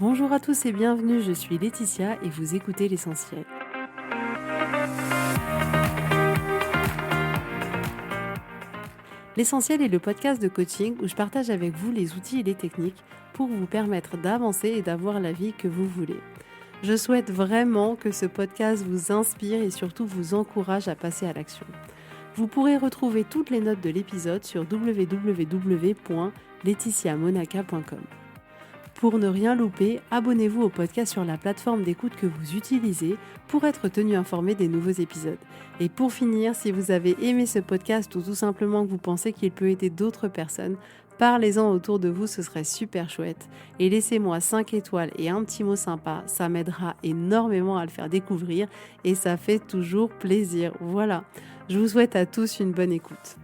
Bonjour à tous et bienvenue, je suis Laetitia et vous écoutez l'essentiel. L'essentiel est le podcast de coaching où je partage avec vous les outils et les techniques pour vous permettre d'avancer et d'avoir la vie que vous voulez. Je souhaite vraiment que ce podcast vous inspire et surtout vous encourage à passer à l'action. Vous pourrez retrouver toutes les notes de l'épisode sur www.laetitiamonaca.com. Pour ne rien louper, abonnez-vous au podcast sur la plateforme d'écoute que vous utilisez pour être tenu informé des nouveaux épisodes. Et pour finir, si vous avez aimé ce podcast ou tout simplement que vous pensez qu'il peut aider d'autres personnes, parlez-en autour de vous, ce serait super chouette. Et laissez-moi 5 étoiles et un petit mot sympa, ça m'aidera énormément à le faire découvrir et ça fait toujours plaisir. Voilà, je vous souhaite à tous une bonne écoute.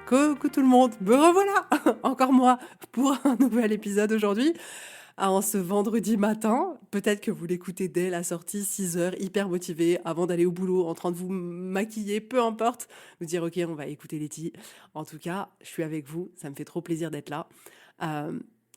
Coucou tout le monde, me revoilà, encore moi, pour un nouvel épisode aujourd'hui. En ce vendredi matin, peut-être que vous l'écoutez dès la sortie, 6h, hyper motivé, avant d'aller au boulot, en train de vous maquiller, peu importe, vous dire ok, on va écouter Letty. En tout cas, je suis avec vous, ça me fait trop plaisir d'être là.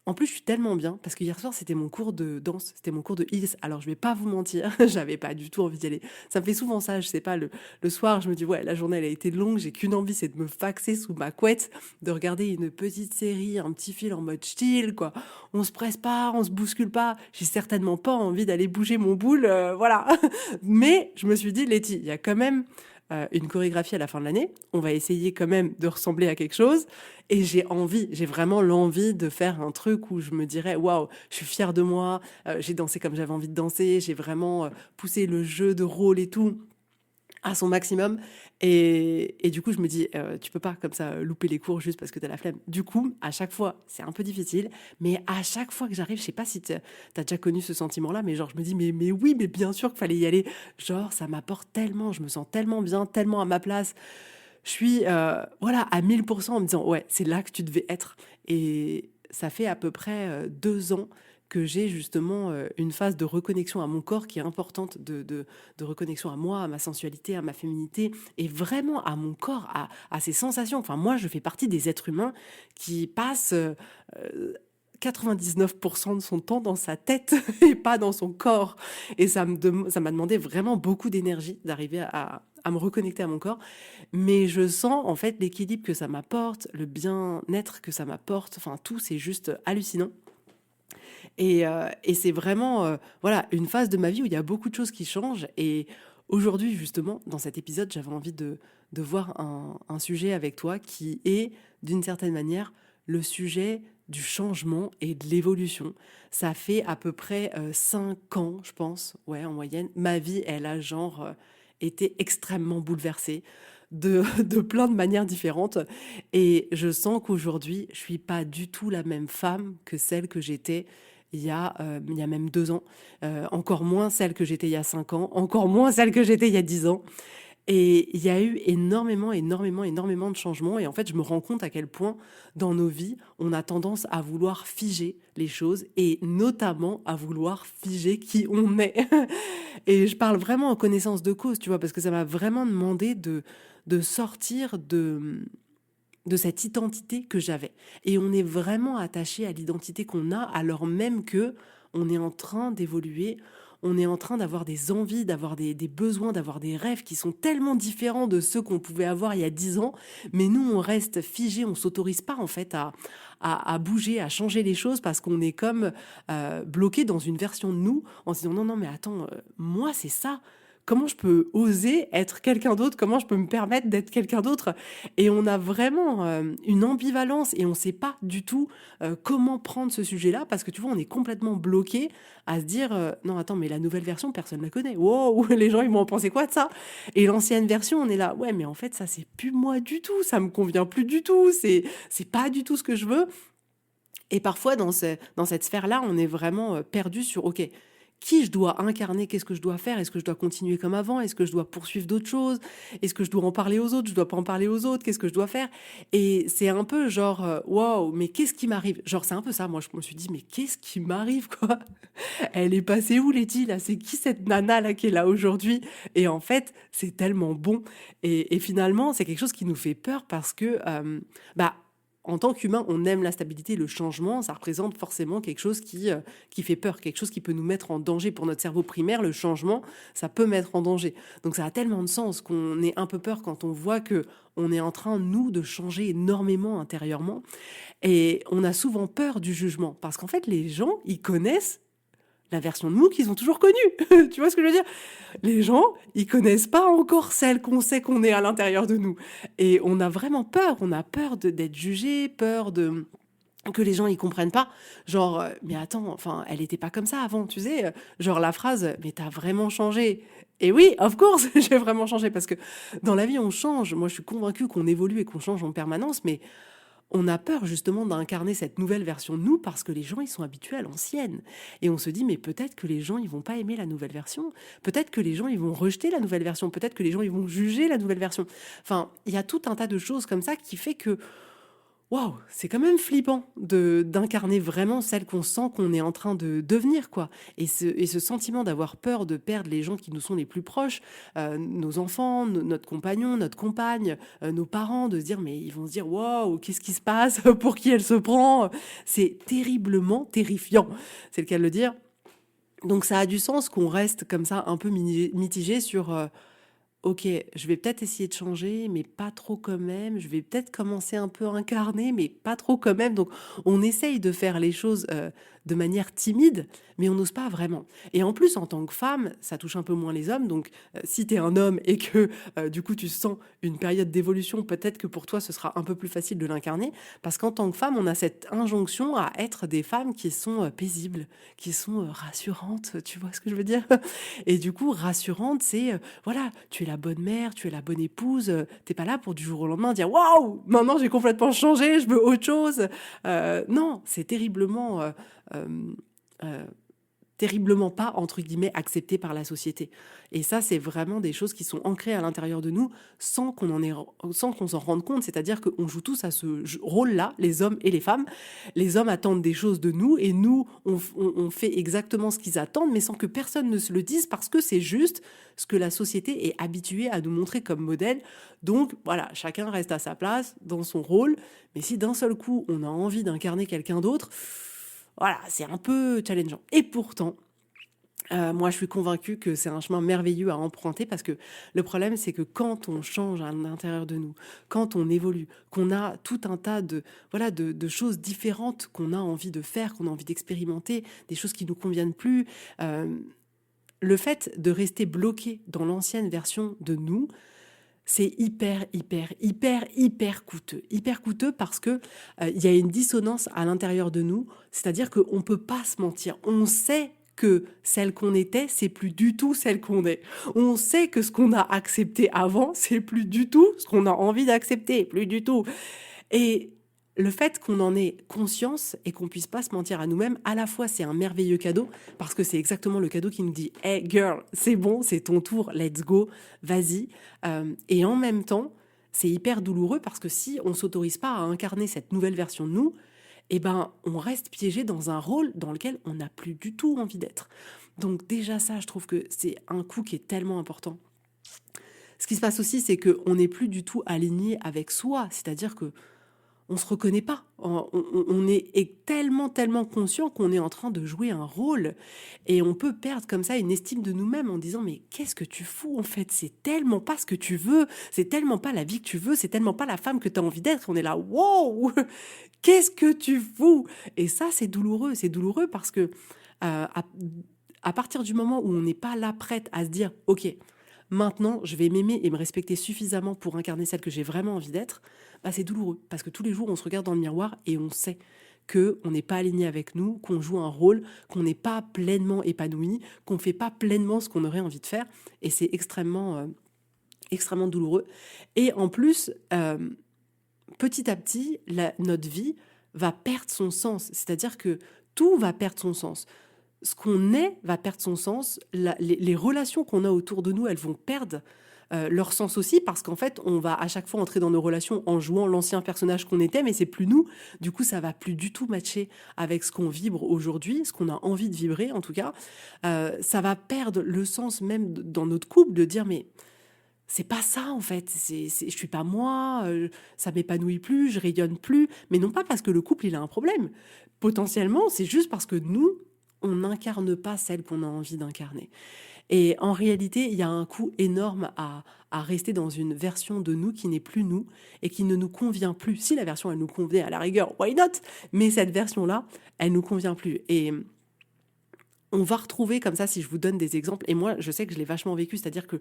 En plus, je suis tellement bien, parce que hier soir, c'était mon cours de danse, c'était mon cours de heels. Alors, je vais pas vous mentir, j'avais pas du tout envie d'y aller. Ça me fait souvent ça, je sais pas, le soir, je me dis, ouais, la journée, elle a été longue, j'ai qu'une envie, c'est de me faxer sous ma couette, de regarder une petite série, un petit film en mode chill, quoi. On se presse pas, on se bouscule pas. J'ai certainement pas envie d'aller bouger mon boule, voilà. Mais je me suis dit, Letty, il y a quand même une chorégraphie à la fin de l'année. On va essayer quand même de ressembler à quelque chose. Et j'ai vraiment l'envie de faire un truc où je me dirais, waouh, je suis fière de moi, j'ai dansé comme j'avais envie de danser, j'ai vraiment poussé le jeu de rôle et tout à son maximum. Et du coup, je me dis, tu peux pas comme ça louper les cours juste parce que t'as la flemme. Du coup, à chaque fois, c'est un peu difficile, mais à chaque fois que j'arrive, je sais pas si t'as déjà connu ce sentiment-là, mais genre, je me dis, mais oui, mais bien sûr qu'il fallait y aller. Genre, ça m'apporte tellement, je me sens tellement bien, tellement à ma place. Je suis, voilà, à 1000% en me disant, ouais, c'est là que tu devais être. Et ça fait à peu près 2 ans que j'ai justement une phase de reconnexion à mon corps qui est importante, de reconnexion à moi, à ma sensualité, à ma féminité, et vraiment à mon corps, à ses sensations. Enfin, moi, je fais partie des êtres humains qui passent 99% de son temps dans sa tête et pas dans son corps. Et ça m'a demandé vraiment beaucoup d'énergie d'arriver à me reconnecter à mon corps. Mais je sens en fait l'équilibre que ça m'apporte, le bien-être que ça m'apporte. Enfin, tout, c'est juste hallucinant. Et c'est vraiment voilà, une phase de ma vie où il y a beaucoup de choses qui changent. Et aujourd'hui, justement, dans cet épisode, j'avais envie de voir un sujet avec toi qui est, d'une certaine manière, le sujet du changement et de l'évolution. Ça fait à peu près 5 ans, je pense, ouais, en moyenne. Ma vie, elle a genre été extrêmement bouleversée de plein de manières différentes. Et je sens qu'aujourd'hui, je suis pas du tout la même femme que celle que j'étais il y a même 2 ans, encore moins celle que j'étais il y a 5 ans, encore moins celle que j'étais il y a 10 ans. Et il y a eu énormément de changements. Et en fait, je me rends compte à quel point dans nos vies, on a tendance à vouloir figer les choses et notamment à vouloir figer qui on est. Et je parle vraiment en connaissance de cause, tu vois, parce que ça m'a vraiment demandé de sortir de cette identité que j'avais. Et on est vraiment attaché à l'identité qu'on a, alors même que on est en train d'évoluer, on est en train d'avoir des envies, d'avoir des besoins, d'avoir des rêves qui sont tellement différents de ceux qu'on pouvait avoir il y a 10 ans, mais nous, on reste figé, on s'autorise pas en fait à bouger, à changer les choses parce qu'on est comme bloqué dans une version de nous en se disant non, non, mais attends, moi, c'est ça. Comment je peux oser être quelqu'un d'autre? Comment je peux me permettre d'être quelqu'un d'autre? Et on a vraiment une ambivalence et on ne sait pas du tout comment prendre ce sujet-là parce que tu vois, on est complètement bloqué à se dire non, attends, mais la nouvelle version, personne ne la connaît. Wow, les gens, ils vont en penser quoi de ça? Et l'ancienne version, on est là, ouais, mais en fait, ça, c'est plus moi du tout, ça me convient plus du tout, c'est pas du tout ce que je veux. Et parfois, dans cette sphère-là, on est vraiment perdu sur, OK, qui je dois incarner, qu'est-ce que je dois faire, est-ce que je dois continuer comme avant, est-ce que je dois poursuivre d'autres choses, est-ce que je dois en parler aux autres, je dois pas en parler aux autres, qu'est-ce que je dois faire? Et c'est un peu genre, waouh, mais qu'est-ce qui m'arrive? Genre, c'est un peu ça, moi, je me suis dit, mais qu'est-ce qui m'arrive, quoi? Elle est passée où, Letty, là? C'est qui cette nana, là, qui est là aujourd'hui? Et en fait, c'est tellement bon. Et finalement, c'est quelque chose qui nous fait peur parce que, bah, en tant qu'humain, on aime la stabilité, le changement, ça représente forcément quelque chose qui fait peur, quelque chose qui peut nous mettre en danger. Pour notre cerveau primaire, le changement, ça peut mettre en danger. Donc ça a tellement de sens qu'on ait un peu peur quand on voit que on est en train, nous, de changer énormément intérieurement. Et on a souvent peur du jugement, parce qu'en fait, les gens, ils connaissent la version de nous qu'ils ont toujours connue. Tu vois ce que je veux dire? Les gens, ils connaissent pas encore celle qu'on sait qu'on est à l'intérieur de nous. Et on a vraiment peur. On a peur d'être jugé, peur de que les gens ils comprennent pas. Genre, mais attends, enfin, elle était pas comme ça avant, tu sais. Genre la phrase, mais t'as vraiment changé. Et oui, of course, j'ai vraiment changé parce que dans la vie on change. Moi, je suis convaincue qu'on évolue et qu'on change en permanence, mais on a peur justement d'incarner cette nouvelle version de nous parce que les gens ils sont habitués à l'ancienne et on se dit mais peut-être que les gens ils vont pas aimer la nouvelle version, peut-être que les gens ils vont rejeter la nouvelle version, peut-être que les gens ils vont juger la nouvelle version. Enfin, il y a tout un tas de choses comme ça qui fait que waouh, c'est quand même flippant de d'incarner vraiment celle qu'on sent qu'on est en train de devenir, quoi. Et ce sentiment d'avoir peur de perdre les gens qui nous sont les plus proches, nos enfants, notre compagnon, notre compagne, nos parents, de se dire mais ils vont se dire waouh, qu'est-ce qui se passe? Pour qui elle se prend? C'est terriblement terrifiant. C'est le cas de le dire. Donc ça a du sens qu'on reste comme ça un peu mitigé sur OK, je vais peut-être essayer de changer, mais pas trop quand même. Je vais peut-être commencer un peu à incarner, mais pas trop quand même. Donc, on essaye de faire les choses de manière timide, mais on n'ose pas vraiment. Et en plus, en tant que femme, ça touche un peu moins les hommes. Donc, si tu es un homme et que du coup, tu sens une période d'évolution, peut-être que pour toi, ce sera un peu plus facile de l'incarner. Parce qu'en tant que femme, on a cette injonction à être des femmes qui sont paisibles, qui sont rassurantes. Tu vois ce que je veux dire? Et du coup, rassurante, c'est voilà, tu es la bonne mère, tu es la bonne épouse, t'es pas là pour du jour au lendemain dire waouh, maintenant j'ai complètement changé, je veux autre chose. Non, c'est euh, euh, terriblement pas, entre guillemets, accepté par la société. Et ça, c'est vraiment des choses qui sont ancrées à l'intérieur de nous sans qu'on s'en rende compte. C'est-à-dire qu'on joue tous à ce rôle-là, les hommes et les femmes. Les hommes attendent des choses de nous et nous, on fait exactement ce qu'ils attendent, mais sans que personne ne se le dise parce que c'est juste ce que la société est habituée à nous montrer comme modèle. Donc, voilà, chacun reste à sa place, dans son rôle. Mais si d'un seul coup, on a envie d'incarner quelqu'un d'autre, voilà, c'est un peu challengeant. Et pourtant, moi, je suis convaincue que c'est un chemin merveilleux à emprunter parce que le problème, c'est que quand on change à l'intérieur de nous, quand on évolue, qu'on a tout un tas de, voilà, de choses différentes qu'on a envie de faire, qu'on a envie d'expérimenter, des choses qui nous conviennent plus, le fait de rester bloqué dans l'ancienne version de nous, c'est hyper coûteux. Hyper coûteux parce que il y a une dissonance à l'intérieur de nous, c'est-à-dire qu'on peut pas se mentir. On sait que celle qu'on était, c'est plus du tout celle qu'on est. On sait que ce qu'on a accepté avant, c'est plus du tout ce qu'on a envie d'accepter, plus du tout. Et le fait qu'on en ait conscience et qu'on puisse pas se mentir à nous-mêmes, à la fois c'est un merveilleux cadeau parce que c'est exactement le cadeau qui nous dit "Hey girl, c'est bon, c'est ton tour, let's go, vas-y." Et en même temps, c'est hyper douloureux parce que si on s'autorise pas à incarner cette nouvelle version de nous, eh ben on reste piégé dans un rôle dans lequel on n'a plus du tout envie d'être. Donc déjà ça, je trouve que c'est un coup qui est tellement important. Ce qui se passe aussi, c'est qu'on n'est plus du tout aligné avec soi, c'est-à-dire que on se reconnaît pas. On est tellement conscient qu'on est en train de jouer un rôle et on peut perdre comme ça une estime de nous-mêmes en disant mais qu'est-ce que tu fous en fait? C'est tellement pas ce que tu veux, c'est tellement pas la vie que tu veux, c'est tellement pas la femme que tu as envie d'être. On est là, wow, qu'est-ce que tu fous? Et ça, c'est douloureux parce que à partir du moment où on n'est pas là prête à se dire ok, maintenant je vais m'aimer et me respecter suffisamment pour incarner celle que j'ai vraiment envie d'être, bah c'est douloureux parce que tous les jours on se regarde dans le miroir et on sait que on n'est pas aligné avec nous, qu'on joue un rôle, qu'on n'est pas pleinement épanoui, qu'on fait pas pleinement ce qu'on aurait envie de faire et c'est extrêmement douloureux. Et en plus, petit à petit, notre vie va perdre son sens, c'est-à-dire que tout va perdre son sens. ce qu'on est va perdre son sens, les relations qu'on a autour de nous, elles vont perdre leur sens aussi, parce qu'en fait, on va à chaque fois entrer dans nos relations en jouant l'ancien personnage qu'on était, mais c'est plus nous. Du coup, ça va plus du tout matcher avec ce qu'on vibre aujourd'hui, ce qu'on a envie de vibrer en tout cas. Ça va perdre le sens même dans notre couple de dire mais c'est pas ça en fait, je suis pas moi, ça m'épanouit plus, je rayonne plus, mais non pas parce que le couple il a un problème. Potentiellement, c'est juste parce que nous, on n'incarne pas celle qu'on a envie d'incarner. Et en réalité, il y a un coût énorme à rester dans une version de nous qui n'est plus nous et qui ne nous convient plus. Si la version, elle nous convenait à la rigueur, why not? Mais cette version-là, elle nous convient plus. Et on va retrouver comme ça, si je vous donne des exemples, et moi, je sais que je l'ai vachement vécu, c'est-à-dire que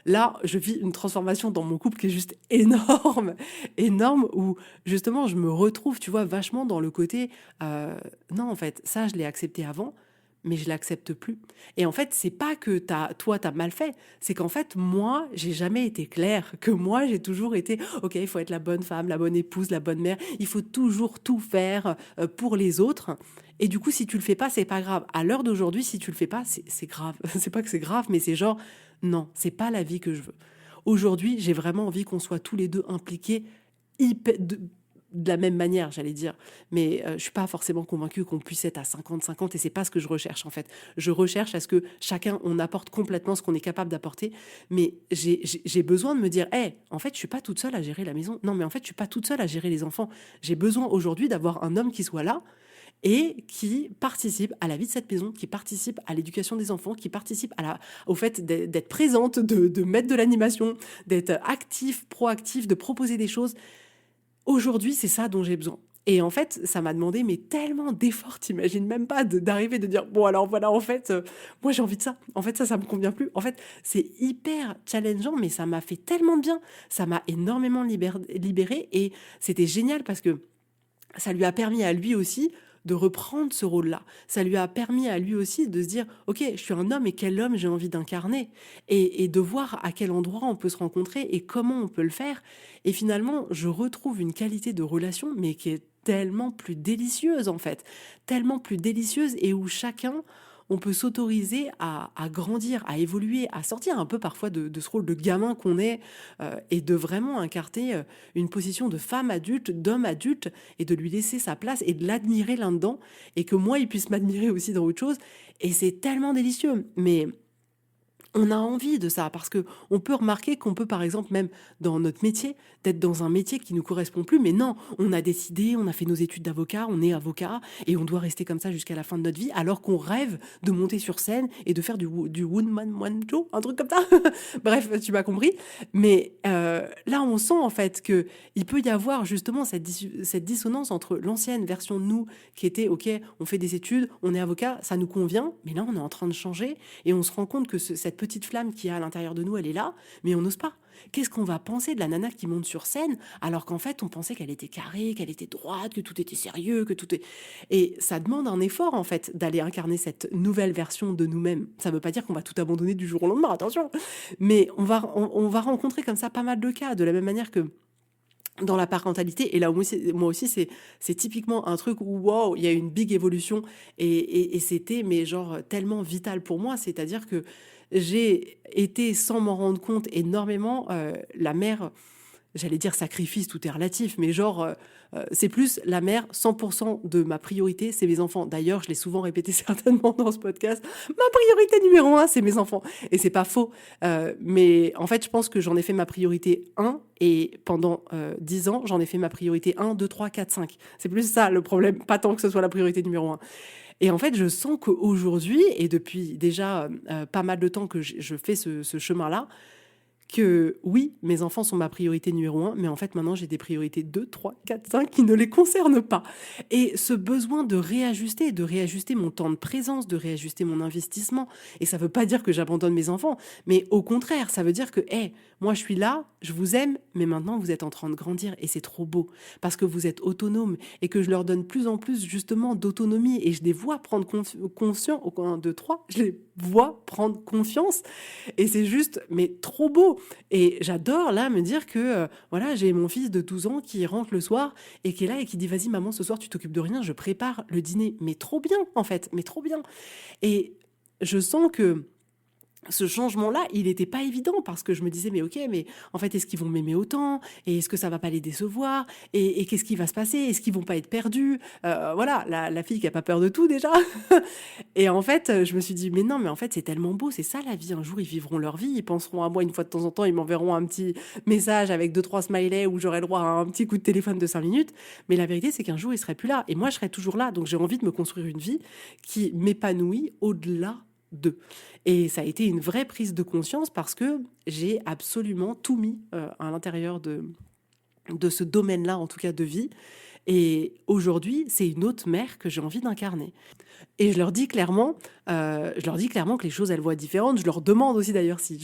là, je vis une transformation dans mon couple qui est juste énorme, énorme, où justement, je me retrouve, tu vois, vachement dans le côté, non, en fait, ça, je l'ai accepté avant, mais je l'accepte plus. Et en fait, c'est pas que toi, t'as mal fait, c'est qu'en fait, moi, j'ai jamais été claire, que moi, j'ai toujours été, ok, il faut être la bonne femme, la bonne épouse, la bonne mère, il faut toujours tout faire pour les autres. Et du coup, si tu le fais pas, c'est pas grave. À l'heure d'aujourd'hui, si tu le fais pas, c'est grave. C'est pas que c'est grave, mais c'est genre, non, c'est pas la vie que je veux. Aujourd'hui, j'ai vraiment envie qu'on soit tous les deux impliqués de la même manière, j'allais dire. Mais je suis pas forcément convaincue qu'on puisse être à 50-50 et c'est pas ce que je recherche en fait. Je recherche à ce que chacun, on apporte complètement ce qu'on est capable d'apporter. Mais j'ai besoin de me dire, hey, en fait, je suis pas toute seule à gérer la maison. Non, mais en fait, je suis pas toute seule à gérer les enfants. J'ai besoin aujourd'hui d'avoir un homme qui soit là et qui participe à la vie de cette maison, qui participe à l'éducation des enfants, qui participe au fait d'être présente, de mettre de l'animation, d'être actif, proactif, de proposer des choses. Aujourd'hui, c'est ça dont j'ai besoin. Et en fait, ça m'a demandé mais tellement d'efforts, t'imagines même pas d'arriver de dire bon alors voilà en fait moi j'ai envie de ça. En fait ça me convient plus. En fait, c'est hyper challengeant mais ça m'a fait tellement de bien. Ça m'a énormément libéré et c'était génial parce que ça lui a permis à lui aussi de reprendre ce rôle-là. Ça lui a permis à lui aussi de se dire, ok, je suis un homme et quel homme j'ai envie d'incarner et de voir à quel endroit on peut se rencontrer et comment on peut le faire. Et finalement, je retrouve une qualité de relation, mais qui est tellement plus délicieuse en fait, tellement plus délicieuse et où chacun on peut s'autoriser à grandir, à évoluer, à sortir un peu parfois de ce rôle de gamin qu'on est et de vraiment incarner une position de femme adulte, d'homme adulte et de lui laisser sa place et de l'admirer là-dedans et que moi, il puisse m'admirer aussi dans autre chose. Et c'est tellement délicieux. Mais on a envie de ça parce que on peut remarquer qu'on peut par exemple même dans notre métier d'être dans un métier qui nous correspond plus mais non on a décidé on a fait nos études d'avocat on est avocat et on doit rester comme ça jusqu'à la fin de notre vie alors qu'on rêve de monter sur scène et de faire du one man show un truc comme ça bref tu m'as compris mais là on sent en fait que il peut y avoir justement cette dissonance entre l'ancienne version de nous qui était ok on fait des études on est avocat ça nous convient mais là on est en train de changer et on se rend compte que cette petite flamme qu'il y a à l'intérieur de nous, elle est là, mais on n'ose pas. Qu'est-ce qu'on va penser de la nana qui monte sur scène alors qu'en fait on pensait qu'elle était carrée, qu'elle était droite, que tout était sérieux, que tout est... Et ça demande un effort en fait d'aller incarner cette nouvelle version de nous-mêmes. Ça ne veut pas dire qu'on va tout abandonner du jour au lendemain, attention. Mais on va rencontrer comme ça pas mal de cas, de la même manière que dans la parentalité, et là moi aussi c'est typiquement un truc où wow, il y a une big évolution et c'était mais genre tellement vital pour moi, c'est-à-dire que j'ai été sans m'en rendre compte énormément la mère, j'allais dire sacrifice, tout est relatif, mais genre, c'est plus la mère, 100% de ma priorité, c'est mes enfants. D'ailleurs, je l'ai souvent répété certainement dans ce podcast, ma priorité numéro un, c'est mes enfants. Et c'est pas faux. Mais en fait, je pense que j'en ai fait ma priorité un et pendant 10 ans, j'en ai fait ma priorité un 2 3 4 5. C'est plus ça le problème, pas tant que ce soit la priorité numéro un. Et en fait, je sens qu'aujourd'hui, et depuis déjà pas mal de temps que je fais ce chemin-là, que oui, mes enfants sont ma priorité numéro un, mais en fait maintenant j'ai des priorités 2, 3, 4, 5 qui ne les concernent pas. Et ce besoin de réajuster mon temps de présence, de réajuster mon investissement, et ça ne veut pas dire que j'abandonne mes enfants, mais au contraire, ça veut dire que, hey, moi je suis là, je vous aime, mais maintenant vous êtes en train de grandir et c'est trop beau, parce que vous êtes autonomes et que je leur donne plus en plus justement d'autonomie et je les vois prendre conscience, au 1, 2, 3, je les vois prendre confiance et c'est juste, mais trop beau. Et j'adore là me dire que voilà, j'ai mon fils de 12 ans qui rentre le soir et qui est là et qui dit vas-y maman, ce soir tu t'occupes de rien, je prépare le dîner. Mais trop bien en fait, mais trop bien. Et je sens que ce changement-là, il n'était pas évident parce que je me disais, mais ok, mais en fait, est-ce qu'ils vont m'aimer autant? Et est-ce que ça va pas les décevoir? Et qu'est-ce qui va se passer? Est-ce qu'ils vont pas être perdus? Voilà, la fille qui a pas peur de tout déjà. Et en fait, je me suis dit, mais non, mais en fait, c'est tellement beau, c'est ça la vie. Un jour, ils vivront leur vie, ils penseront à moi une fois de temps en temps, ils m'enverront un petit message avec deux, trois smileys où j'aurai le droit à un petit coup de téléphone de 5 minutes. Mais la vérité, c'est qu'un jour, ils seraient plus là. Et moi, je serai toujours là. Donc, j'ai envie de me construire une vie qui m'épanouit au-delà d'eux. Et ça a été une vraie prise de conscience parce que j'ai absolument tout mis à l'intérieur de ce domaine-là, en tout cas de vie. Et aujourd'hui, c'est une autre mère que j'ai envie d'incarner. Et je leur dis clairement que les choses, elles vont être différentes. Je leur demande aussi d'ailleurs s'ils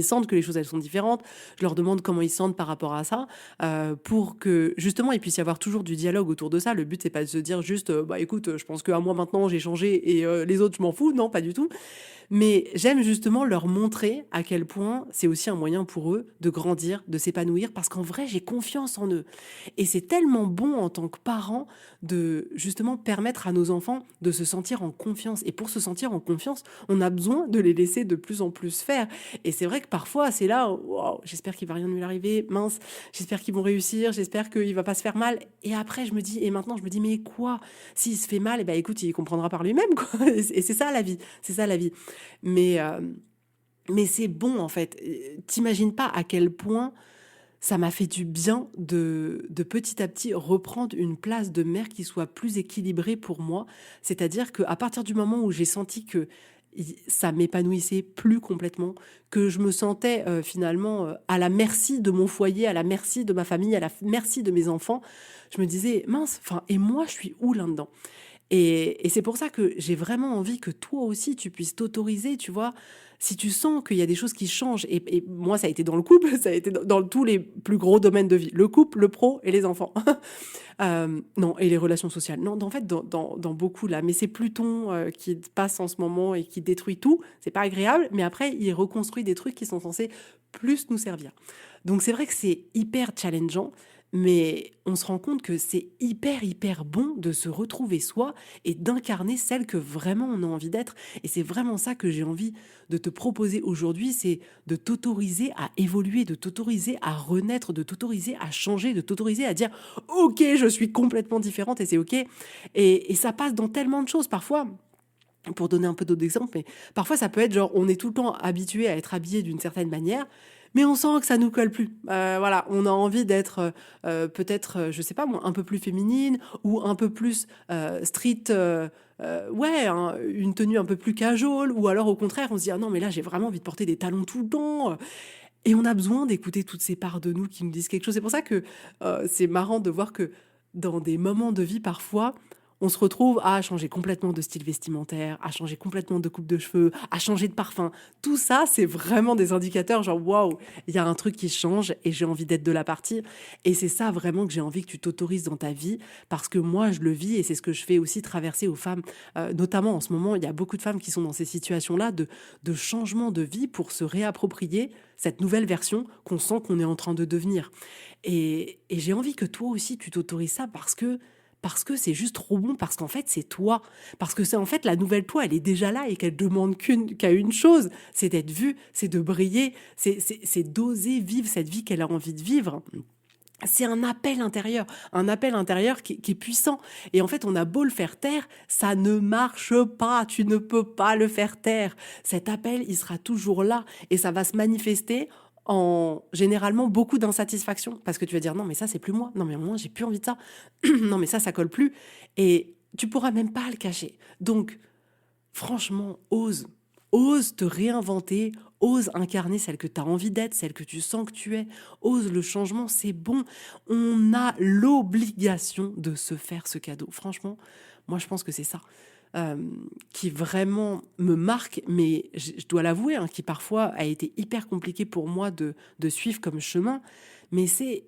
sentent que les choses, elles sont différentes. Je leur demande comment ils se sentent par rapport à ça, pour que justement, il puisse y avoir toujours du dialogue autour de ça. Le but, c'est pas de se dire juste, bah écoute, je pense qu'à moi maintenant, j'ai changé et les autres, je m'en fous. Non, pas du tout. Mais j'aime justement leur montrer à quel point c'est aussi un moyen pour eux de grandir, de s'épanouir, parce qu'en vrai, j'ai confiance en eux. Et c'est tellement bon en tant que parent de justement permettre à nos enfants de se sentir en confiance. Et pour se sentir en confiance, on a besoin de les laisser de plus en plus faire. Et c'est vrai que parfois, c'est là, wow, j'espère qu'il va rien lui arriver, mince, j'espère qu'ils vont réussir, j'espère qu'il va pas se faire mal. Et après, maintenant, je me dis, mais quoi? S'il se fait mal, eh ben, écoute, il comprendra par lui-même, quoi. Et c'est ça la vie, c'est ça la vie. Mais, euh, mais c'est bon, en fait. T'imagines pas à quel point ça m'a fait du bien de petit à petit reprendre une place de mère qui soit plus équilibrée pour moi. C'est-à-dire qu'à partir du moment où j'ai senti que ça m'épanouissait plus complètement, que je me sentais finalement à la merci de mon foyer, à la merci de ma famille, à la merci de mes enfants, je me disais, mince, enfin, et moi, je suis où là-dedans? Et c'est pour ça que j'ai vraiment envie que toi aussi, tu puisses t'autoriser, tu vois, si tu sens qu'il y a des choses qui changent. Et moi, ça a été dans le couple, ça a été dans tous les plus gros domaines de vie. Le couple, le pro et les enfants. Non, et les relations sociales. Non, en fait, dans beaucoup là. Mais c'est Pluton qui passe en ce moment et qui détruit tout. C'est pas agréable, mais après, il reconstruit des trucs qui sont censés plus nous servir. Donc c'est vrai que c'est hyper challengeant. Mais on se rend compte que c'est hyper bon de se retrouver soi et d'incarner celle que vraiment on a envie d'être. Et c'est vraiment ça que j'ai envie de te proposer aujourd'hui, c'est de t'autoriser à évoluer, de t'autoriser à renaître, de t'autoriser à changer, de t'autoriser à dire ok, je suis complètement différente et c'est ok. Et ça passe dans tellement de choses parfois. Pour donner un peu d'autres exemples, mais parfois ça peut être genre on est tout le temps habitué à être habillé d'une certaine manière, mais on sent que ça nous colle plus. Voilà, on a envie d'être peut-être, je sais pas moi, un peu plus féminine ou un peu plus street, ouais, hein, une tenue un peu plus casual, ou alors au contraire on se dit ah non mais là j'ai vraiment envie de porter des talons tout le temps. Et on a besoin d'écouter toutes ces parts de nous qui nous disent quelque chose. C'est pour ça que c'est marrant de voir que dans des moments de vie parfois on se retrouve à changer complètement de style vestimentaire, à changer complètement de coupe de cheveux, à changer de parfum. Tout ça, c'est vraiment des indicateurs genre waouh, il y a un truc qui change et j'ai envie d'être de la partie. Et c'est ça vraiment que j'ai envie que tu t'autorises dans ta vie parce que moi, je le vis et c'est ce que je fais aussi traverser aux femmes. Notamment en ce moment, il y a beaucoup de femmes qui sont dans ces situations-là de changement de vie pour se réapproprier cette nouvelle version qu'on sent qu'on est en train de devenir. Et j'ai envie que toi aussi, tu t'autorises ça parce que c'est juste trop bon, parce qu'en fait, c'est toi. Parce que c'est en fait la nouvelle toi, elle est déjà là et qu'elle demande qu'à une chose, c'est d'être vue, c'est de briller, c'est d'oser vivre cette vie qu'elle a envie de vivre. C'est un appel intérieur qui est puissant. Et en fait, on a beau le faire taire, ça ne marche pas. Tu ne peux pas le faire taire. Cet appel, il sera toujours là et ça va se manifester en généralement beaucoup d'insatisfaction parce que tu vas dire non mais ça c'est plus moi, non mais moi j'ai plus envie de ça, non mais ça colle plus et tu pourras même pas le cacher. Donc franchement, ose te réinventer, ose incarner celle que tu as envie d'être, celle que tu sens que tu es, ose le changement, c'est bon. On a l'obligation de se faire ce cadeau. Franchement, moi je pense que c'est ça euh, qui vraiment me marque, mais je dois l'avouer, hein, qui parfois a été hyper compliqué pour moi de suivre comme chemin, mais c'est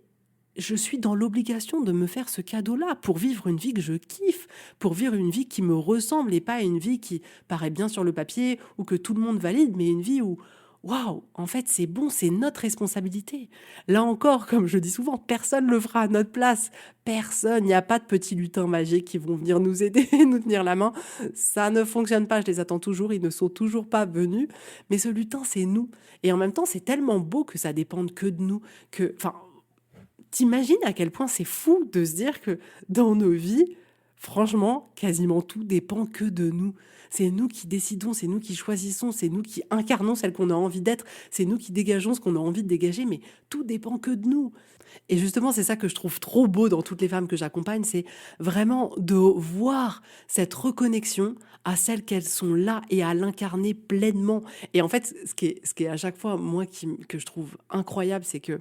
je suis dans l'obligation de me faire ce cadeau-là pour vivre une vie que je kiffe, pour vivre une vie qui me ressemble et pas une vie qui paraît bien sur le papier ou que tout le monde valide, mais une vie où, waouh, en fait, c'est bon, c'est notre responsabilité. Là encore, comme je dis souvent, personne ne le fera à notre place. Personne, il n'y a pas de petits lutins magiques qui vont venir nous aider, nous tenir la main. Ça ne fonctionne pas, je les attends toujours, ils ne sont toujours pas venus. Mais ce lutin, c'est nous. Et en même temps, c'est tellement beau que ça dépende que de nous, que, enfin, t'imagines à quel point c'est fou de se dire que dans nos vies, franchement, quasiment tout dépend que de nous. C'est nous qui décidons, c'est nous qui choisissons, c'est nous qui incarnons celle qu'on a envie d'être, c'est nous qui dégageons ce qu'on a envie de dégager, mais tout dépend que de nous. Et justement, c'est ça que je trouve trop beau dans toutes les femmes que j'accompagne, c'est vraiment de voir cette reconnexion à celles qu'elles sont là et à l'incarner pleinement. Et en fait, ce qui est à chaque fois, moi, que je trouve incroyable, c'est que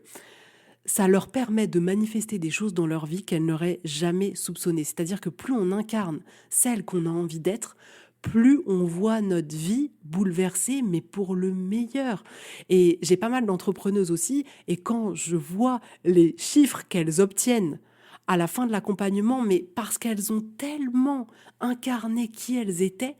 ça leur permet de manifester des choses dans leur vie qu'elles n'auraient jamais soupçonnées. C'est-à-dire que plus on incarne celle qu'on a envie d'être, plus on voit notre vie bouleversée, mais pour le meilleur. Et j'ai pas mal d'entrepreneuses aussi, et quand je vois les chiffres qu'elles obtiennent à la fin de l'accompagnement, mais parce qu'elles ont tellement incarné qui elles étaient,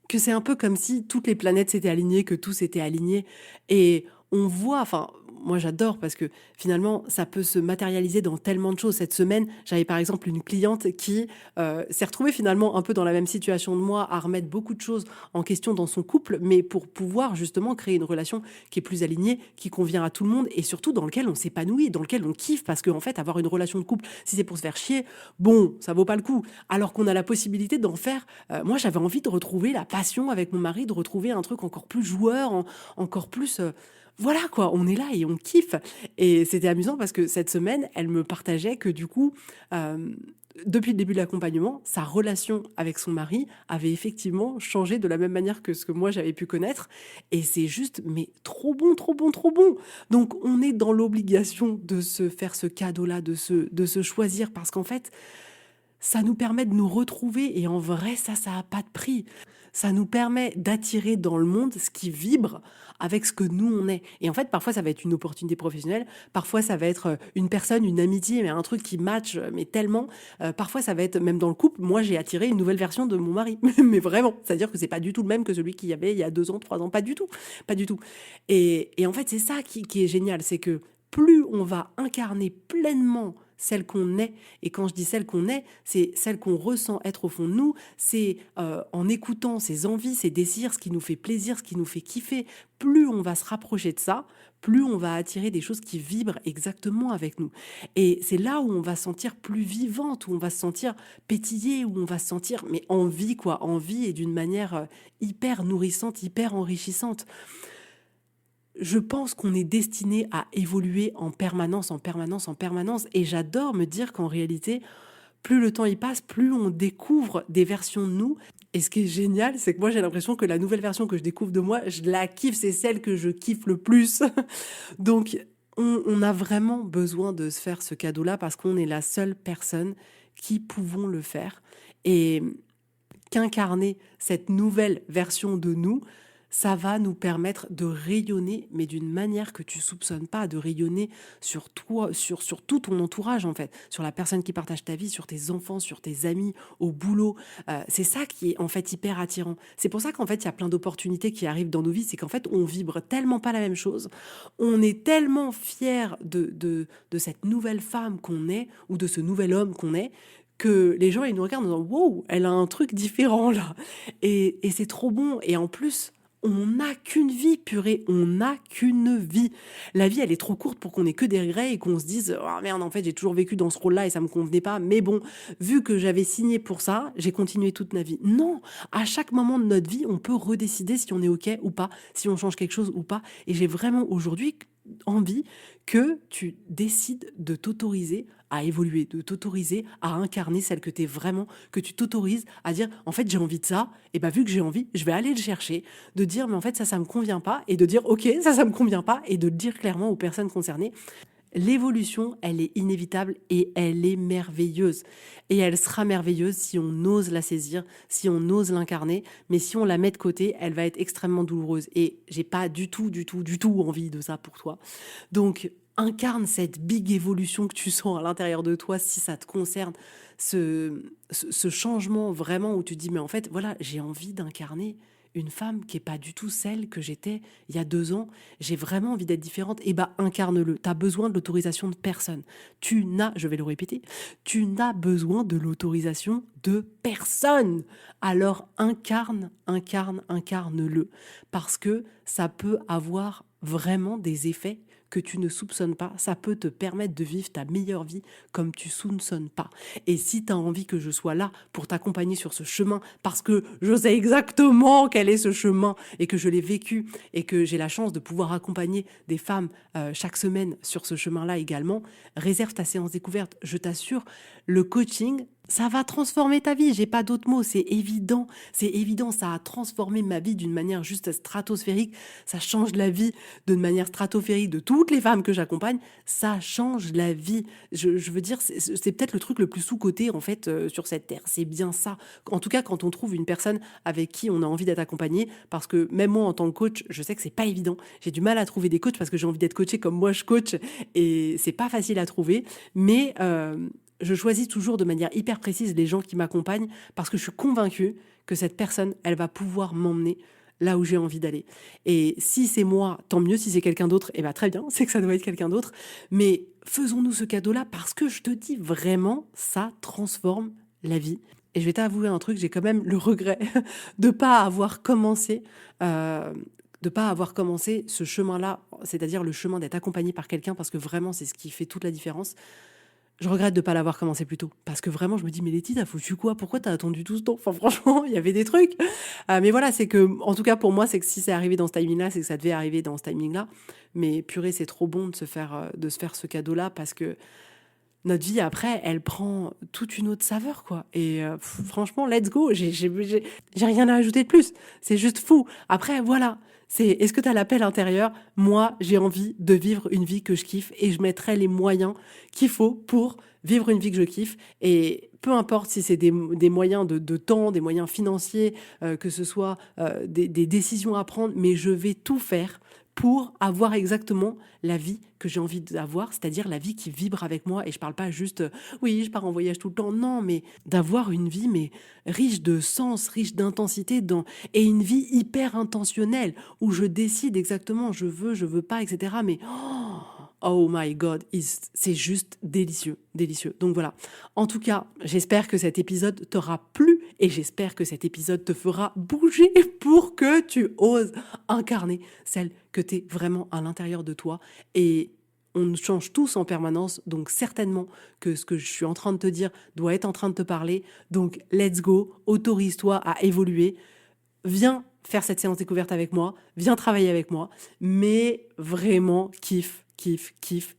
que c'est un peu comme si toutes les planètes s'étaient alignées, que tout s'était aligné. Et on voit, enfin, moi j'adore parce que finalement ça peut se matérialiser dans tellement de choses. Cette semaine, j'avais par exemple une cliente qui s'est retrouvée finalement un peu dans la même situation de moi, à remettre beaucoup de choses en question dans son couple, mais pour pouvoir justement créer une relation qui est plus alignée, qui convient à tout le monde et surtout dans lequel on s'épanouit, dans lequel on kiffe, parce qu'en fait avoir une relation de couple, si c'est pour se faire chier, bon, ça vaut pas le coup. Alors qu'on a la possibilité d'en faire, moi j'avais envie de retrouver la passion avec mon mari, de retrouver un truc encore plus joueur, encore plus... voilà quoi, on est là et on kiffe. Et c'était amusant parce que cette semaine, elle me partageait que du coup, depuis le début de l'accompagnement, sa relation avec son mari avait effectivement changé de la même manière que ce que moi j'avais pu connaître. Et c'est juste, mais trop bon, trop bon, trop bon. Donc on est dans l'obligation de se faire ce cadeau-là, de se choisir parce qu'en fait, ça nous permet de nous retrouver et en vrai, ça a pas de prix. Ça nous permet d'attirer dans le monde ce qui vibre avec ce que nous on est. Et en fait, parfois ça va être une opportunité professionnelle, parfois ça va être une personne, une amitié, mais un truc qui match, mais tellement. Parfois ça va être même dans le couple. Moi, j'ai attiré une nouvelle version de mon mari, mais vraiment. C'est-à-dire que c'est pas du tout le même que celui qu'il y avait il y a 2 ans, 3 ans, pas du tout, pas du tout. Et en fait, c'est ça qui est génial, c'est que plus on va incarner pleinement celle qu'on est. Et quand je dis celle qu'on est, c'est celle qu'on ressent être au fond de nous. C'est en écoutant ses envies, ses désirs, ce qui nous fait plaisir, ce qui nous fait kiffer. Plus on va se rapprocher de ça, plus on va attirer des choses qui vibrent exactement avec nous. Et c'est là où on va se sentir plus vivante, où on va se sentir pétiller, où on va se sentir mais en vie, quoi, en vie et d'une manière hyper nourrissante, hyper enrichissante. Je pense qu'on est destiné à évoluer en permanence, en permanence, en permanence. Et j'adore me dire qu'en réalité, plus le temps y passe, plus on découvre des versions de nous. Et ce qui est génial, c'est que moi, j'ai l'impression que la nouvelle version que je découvre de moi, je la kiffe, c'est celle que je kiffe le plus. Donc, on a vraiment besoin de se faire ce cadeau-là parce qu'on est la seule personne qui pouvons le faire. Et qu'incarner cette nouvelle version de nous, ça va nous permettre de rayonner, mais d'une manière que tu soupçonnes pas, de rayonner sur toi, sur tout ton entourage en fait, sur la personne qui partage ta vie, sur tes enfants, sur tes amis, au boulot. C'est ça qui est en fait hyper attirant. C'est pour ça qu'en fait il y a plein d'opportunités qui arrivent dans nos vies, c'est qu'en fait on vibre tellement pas la même chose, on est tellement fiers de cette nouvelle femme qu'on est, ou de ce nouvel homme qu'on est, que les gens ils nous regardent en disant wow, elle a un truc différent là, et c'est trop bon. Et en plus, on n'a qu'une vie, purée, on n'a qu'une vie. La vie, elle est trop courte pour qu'on ait que des regrets et qu'on se dise oh merde, en fait, j'ai toujours vécu dans ce rôle-là et ça me convenait pas. Mais bon, vu que j'avais signé pour ça, j'ai continué toute ma vie. Non, à chaque moment de notre vie, on peut redécider si on est OK ou pas, si on change quelque chose ou pas. Et j'ai vraiment aujourd'hui envie que tu décides de t'autoriser à évoluer, de t'autoriser à incarner celle que tu es vraiment, que tu t'autorises à dire en fait j'ai envie de ça, et vu que j'ai envie, je vais aller le chercher, de dire mais en fait ça me convient pas, et de dire ok ça me convient pas, et de le dire clairement aux personnes concernées. l'évolution, elle est inévitable et elle est merveilleuse. Et elle sera merveilleuse si on ose la saisir, si on ose l'incarner. Mais si on la met de côté, elle va être extrêmement douloureuse. Et j'ai pas du tout envie de ça pour toi. Donc, incarne cette big évolution que tu sens à l'intérieur de toi si ça te concerne. Ce changement vraiment où tu te dis, mais en fait, voilà, j'ai envie d'incarner une femme qui est pas du tout celle que j'étais il y a 2 ans. J'ai vraiment envie d'être différente. Et bah, incarne-le. Tu as besoin de l'autorisation de personne. Je vais le répéter, tu n'as besoin de l'autorisation de personne. Alors incarne-le. Parce que ça peut avoir vraiment des effets que tu ne soupçonnes pas, ça peut te permettre de vivre ta meilleure vie comme tu soupçonnes pas. Et si tu as envie que je sois là pour t'accompagner sur ce chemin, parce que je sais exactement quel est ce chemin et que je l'ai vécu et que j'ai la chance de pouvoir accompagner des femmes chaque semaine sur ce chemin-là également, réserve ta séance découverte. Je t'assure, le coaching, ça va transformer ta vie, j'ai pas d'autres mots, c'est évident, ça a transformé ma vie d'une manière juste stratosphérique, ça change la vie d'une manière stratosphérique de toutes les femmes que j'accompagne, ça change la vie. Je veux dire, c'est peut-être le truc le plus sous-coté en fait sur cette terre, c'est bien ça. En tout cas, quand on trouve une personne avec qui on a envie d'être accompagné, parce que même moi en tant que coach, je sais que c'est pas évident, j'ai du mal à trouver des coachs parce que j'ai envie d'être coachée comme moi je coach et c'est pas facile à trouver, mais je choisis toujours de manière hyper précise les gens qui m'accompagnent parce que je suis convaincue que cette personne, elle va pouvoir m'emmener là où j'ai envie d'aller. Et si c'est moi, tant mieux. Si c'est quelqu'un d'autre, eh ben très bien, c'est que ça doit être quelqu'un d'autre. Mais faisons-nous ce cadeau-là parce que je te dis vraiment, ça transforme la vie. Et je vais t'avouer un truc, j'ai quand même le regret de pas avoir commencé ce chemin-là, c'est-à-dire le chemin d'être accompagné par quelqu'un, parce que vraiment, c'est ce qui fait toute la différence. Je regrette de ne pas l'avoir commencé plus tôt. Parce que vraiment, je me dis, mais Letty, t'as foutu quoi? Pourquoi t'as attendu tout ce temps? Enfin, franchement, il y avait des trucs. Mais voilà, c'est que, en tout cas, pour moi, c'est que si c'est arrivé dans ce timing-là, c'est que ça devait arriver dans ce timing-là. Mais purée, c'est trop bon de se faire ce cadeau-là parce que notre vie, après, elle prend toute une autre saveur, quoi. Et franchement, let's go. J'ai rien à ajouter de plus. C'est juste fou. Après, voilà. Est-ce que tu as l'appel intérieur? Moi, j'ai envie de vivre une vie que je kiffe et je mettrai les moyens qu'il faut pour vivre une vie que je kiffe. Et peu importe si c'est des moyens de temps, des moyens financiers, que ce soit des décisions à prendre, mais je vais tout faire pour avoir exactement la vie que j'ai envie d'avoir, c'est-à-dire la vie qui vibre avec moi. Et je parle pas juste, oui, je pars en voyage tout le temps, non, mais d'avoir une vie mais riche de sens, riche d'intensité, et une vie hyper intentionnelle, où je décide exactement, je veux pas, etc. Mais oh my God, c'est juste délicieux, délicieux. Donc voilà. En tout cas, j'espère que cet épisode t'aura plu et j'espère que cet épisode te fera bouger pour que tu oses incarner celle que tu es vraiment à l'intérieur de toi. Et on change tous en permanence, donc certainement que ce que je suis en train de te dire doit être en train de te parler. Donc let's go, autorise-toi à évoluer. Viens faire cette séance découverte avec moi, viens travailler avec moi, mais vraiment kiffe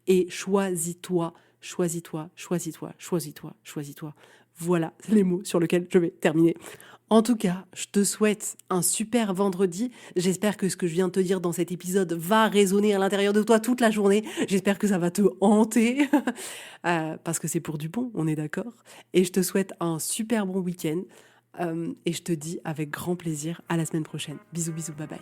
et choisis-toi. Voilà les mots sur lesquels je vais terminer. En tout cas, je te souhaite un super vendredi. J'espère que ce que je viens de te dire dans cet épisode va résonner à l'intérieur de toi toute la journée. J'espère que ça va te hanter parce que c'est pour du bon, on est d'accord. Et je te souhaite un super bon week-end et je te dis avec grand plaisir à la semaine prochaine. Bisous, bye bye.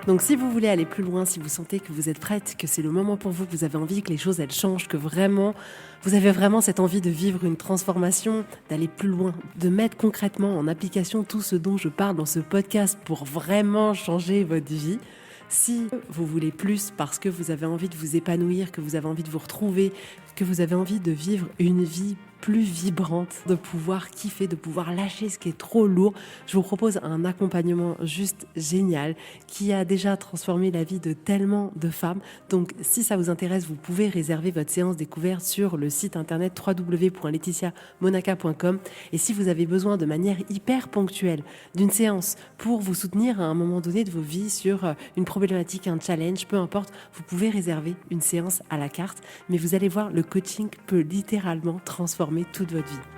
Donc si vous voulez aller plus loin, si vous sentez que vous êtes prête, que c'est le moment pour vous, que vous avez envie que les choses elles changent, que vraiment vous avez vraiment cette envie de vivre une transformation, d'aller plus loin, de mettre concrètement en application tout ce dont je parle dans ce podcast pour vraiment changer votre vie. Si vous voulez plus parce que vous avez envie de vous épanouir, que vous avez envie de vous retrouver, que vous avez envie de vivre une vie plus vibrante, de pouvoir kiffer, de pouvoir lâcher ce qui est trop lourd, je vous propose un accompagnement juste génial qui a déjà transformé la vie de tellement de femmes. Donc si ça vous intéresse, vous pouvez réserver votre séance découverte sur le site internet www.laetitiamonaca.com. Et si vous avez besoin de manière hyper ponctuelle d'une séance pour vous soutenir à un moment donné de vos vies sur une problématique, un challenge, peu importe, vous pouvez réserver une séance à la carte. Mais vous allez voir, le coaching peut littéralement transformer toute votre vie.